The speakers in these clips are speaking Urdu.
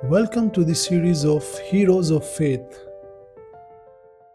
Welcome to the series of Heroes of Faith.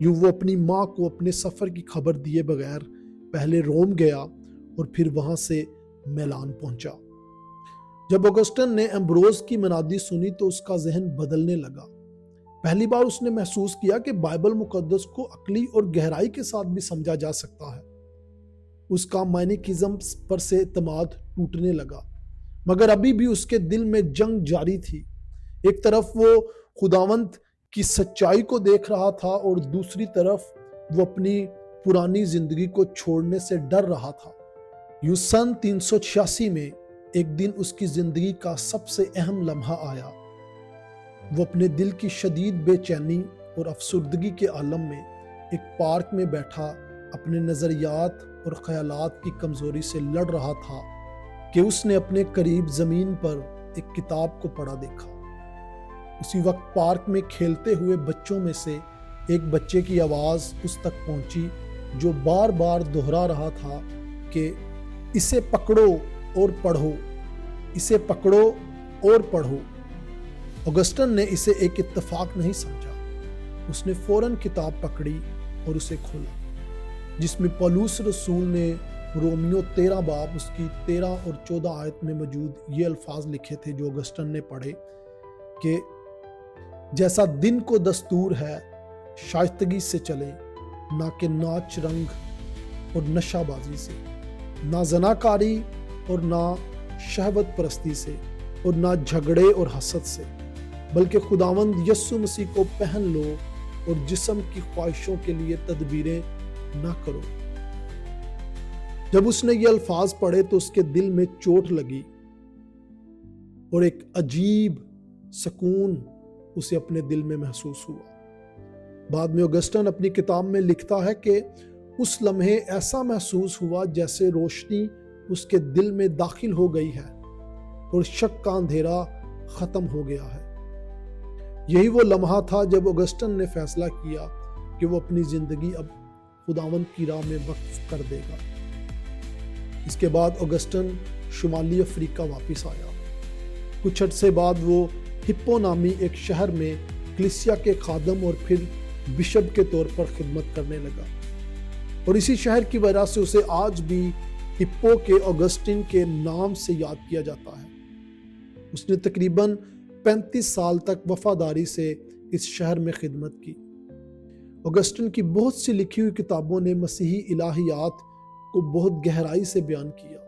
یوں وہ اپنی ماں کو اپنے سفر کی خبر دیے بغیر پہلے روم گیا اور پھر وہاں سے میلان پہنچا۔ جب اگسٹن نے ایمبروز کی منادی سنی تو اس کا ذہن بدلنے لگا۔ پہلی بار اس نے محسوس کیا کہ بائبل مقدس کو عقلی اور گہرائی کے ساتھ بھی سمجھا جا سکتا ہے۔ اس کا مائنیکزم پر سے اعتماد ٹوٹنے لگا، مگر ابھی بھی اس کے دل میں جنگ جاری تھی۔ ایک طرف وہ خداوند کی سچائی کو دیکھ رہا تھا اور دوسری طرف وہ اپنی پرانی زندگی کو چھوڑنے سے ڈر رہا تھا۔ یوں سن 386 میں ایک دن اس کی زندگی کا سب سے اہم لمحہ آیا۔ وہ اپنے دل کی شدید بے چینی اور افسردگی کے عالم میں ایک پارک میں بیٹھا اپنے نظریات اور خیالات کی کمزوری سے لڑ رہا تھا کہ اس نے اپنے قریب زمین پر ایک کتاب کو پڑھا دیکھا۔ اسی وقت پارک میں کھیلتے ہوئے بچوں میں سے ایک بچے کی آواز اس تک پہنچی جو بار بار دہرا رہا تھا کہ اسے پکڑو اور پڑھو، اسے پکڑو اور پڑھو۔ اگسٹن نے اسے ایک اتفاق نہیں سمجھا۔ اس نے فوراً کتاب پکڑی اور اسے کھولا، جس میں پولس رسول نے رومیو 13 باب اس کی 13 اور 14 آیت میں موجود یہ الفاظ لکھے تھے جو اگسٹن نے پڑھے کہ جیسا دن کو دستور ہے شائستگی سے چلیں، نہ کہ ناچ رنگ اور نشہ بازی سے، نہ زناکاری اور نہ شہوت پرستی سے اور نہ جھگڑے اور حسد سے، بلکہ خداوند یسوع مسیح کو پہن لو اور جسم کی خواہشوں کے لیے تدبیریں نہ کرو۔ جب اس نے یہ الفاظ پڑھے تو اس کے دل میں چوٹ لگی اور ایک عجیب سکون اسے اپنے دل میں محسوس ہوا۔ بعد میں اگسٹن اپنی کتاب میں لکھتا ہے کہ اس لمحے ایسا محسوس ہوا جیسے روشنی اس کے دل میں داخل ہو گئی ہے اور شک کا اندھیرا ختم ہو گیا ہے۔ یہی وہ لمحہ تھا جب اگسٹن نے فیصلہ کیا کہ وہ اپنی زندگی اب خداوند کی راہ میں وقف کر دے گا۔ اس کے بعد اگسٹن شمالی افریقہ واپس آیا۔ کچھ عرصے بعد وہ ہپو نامی ایک شہر میں کلیسیا کے خادم اور پھر بشپ کے طور پر خدمت کرنے لگا، اور اسی شہر کی وجہ سے اسے آج بھی ہپو کے اگسٹن کے نام سے یاد کیا جاتا ہے۔ اس نے تقریباً 35 سال تک وفاداری سے اس شہر میں خدمت کی۔ اگسٹن کی بہت سی لکھی ہوئی کتابوں نے مسیحی الہیات کو بہت گہرائی سے بیان کیا۔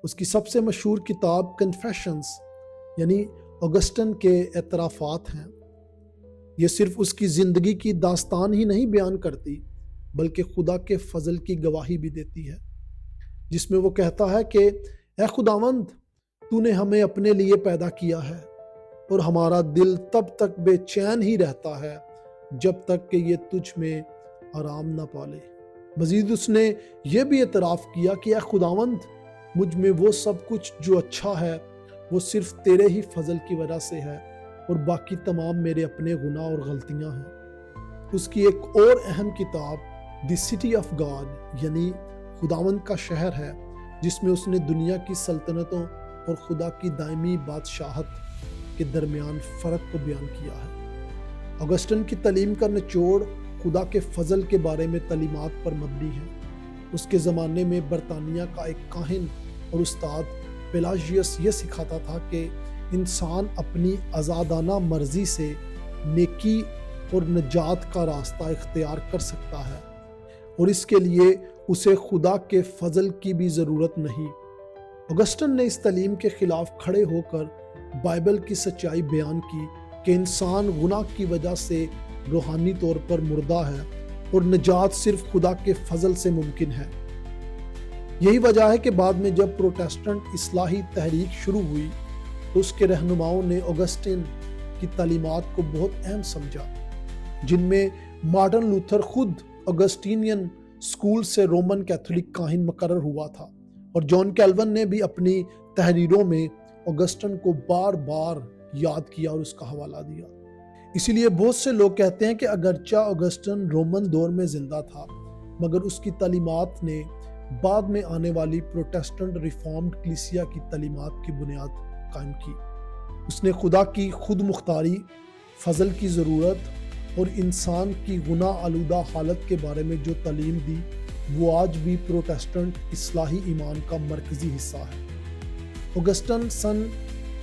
اس کی سب سے مشہور کتاب کنفیشنز یعنی اگسٹن کے اعترافات ہیں۔ یہ صرف اس کی زندگی کی داستان ہی نہیں بیان کرتی بلکہ خدا کے فضل کی گواہی بھی دیتی ہے، جس میں وہ کہتا ہے کہ اے خداوند، تو نے ہمیں اپنے لیے پیدا کیا ہے اور ہمارا دل تب تک بے چین ہی رہتا ہے جب تک کہ یہ تجھ میں آرام نہ پالے۔ مزید اس نے یہ بھی اعتراف کیا کہ اے خداوند، مجھ میں وہ سب کچھ جو اچھا ہے وہ صرف تیرے ہی فضل کی وجہ سے ہے اور باقی تمام میرے اپنے گناہ اور غلطیاں ہیں۔ اس کی ایک اور اہم کتاب دی سٹی آف گاڈ یعنی خداوند کا شہر ہے، جس میں اس نے دنیا کی سلطنتوں اور خدا کی دائمی بادشاہت کے درمیان فرق کو بیان کیا ہے۔ اگسٹن کی تعلیم کا نچوڑ خدا کے فضل کے بارے میں تعلیمات پر مبنی ہے۔ اس کے زمانے میں برطانیہ کا ایک کاہن اور استاد پیلاجیس یہ سکھاتا تھا کہ انسان اپنی آزادانہ مرضی سے نیکی اور نجات کا راستہ اختیار کر سکتا ہے، اور اس کے لیے اسے خدا کے فضل کی بھی ضرورت نہیں۔ اگسٹن نے اس تعلیم کے خلاف کھڑے ہو کر بائبل کی سچائی بیان کی کہ انسان گناہ کی وجہ سے روحانی طور پر مردہ ہے اور نجات صرف خدا کے فضل سے ممکن ہے۔ یہی وجہ ہے کہ بعد میں جب پروٹیسٹنٹ اصلاحی تحریک شروع ہوئی تو اس کے رہنماؤں نے اگسٹن کی تعلیمات کو بہت اہم سمجھا، جن میں مارٹن لوتھر خود اگسٹینین اسکول سے رومن کیتھولک کاہن مقرر ہوا تھا، اور جان کیلون نے بھی اپنی تحریروں میں اگسٹن کو بار بار یاد کیا اور اس کا حوالہ دیا۔ اسی لیے بہت سے لوگ کہتے ہیں کہ اگرچہ اگسٹن رومن دور میں زندہ تھا، مگر اس کی تعلیمات نے بعد میں آنے والی پروٹیسٹنٹ ریفارمڈ کلیسیا کی تعلیمات کی بنیاد قائم کی۔ اس نے خدا کی خود مختاری، فضل کی ضرورت اور انسان کی گناہ آلودہ حالت کے بارے میں جو تعلیم دی وہ آج بھی پروٹیسٹنٹ اصلاحی ایمان کا مرکزی حصہ ہے۔ اوگسٹن سن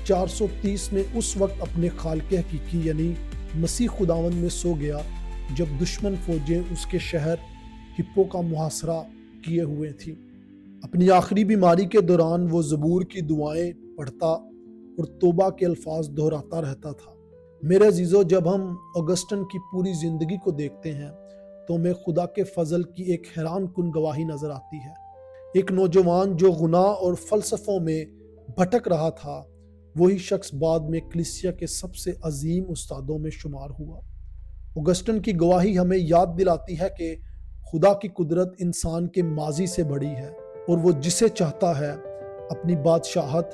430 میں اس وقت اپنے خالق حقیقی یعنی مسیح خداوند میں سو گیا جب دشمن فوجیں اس کے شہر ہپو کا محاصرہ کیے ہوئے تھیں۔ اپنی آخری بیماری کے دوران وہ زبور کی دعائیں پڑھتا اور توبہ کے الفاظ دہراتا رہتا تھا۔ میرے عزیزو، جب ہم اوگسٹن کی پوری زندگی کو دیکھتے ہیں تو ہمیں خدا کے فضل کی ایک حیران کن گواہی نظر آتی ہے۔ ایک نوجوان جو گناہ اور فلسفوں میں بھٹک رہا تھا، وہی شخص بعد میں کلیسیا کے سب سے عظیم استادوں میں شمار ہوا۔ اوگسٹن کی گواہی ہمیں یاد دلاتی ہے کہ خدا کی قدرت انسان کے ماضی سے بڑی ہے اور وہ جسے چاہتا ہے اپنی بادشاہت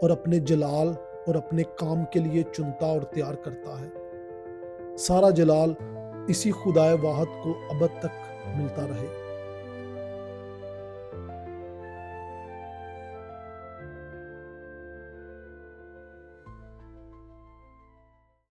اور اپنے جلال اور اپنے کام کے لیے چنتا اور تیار کرتا ہے۔ سارا جلال اسی خدائے واحد کو ابد تک ملتا رہے۔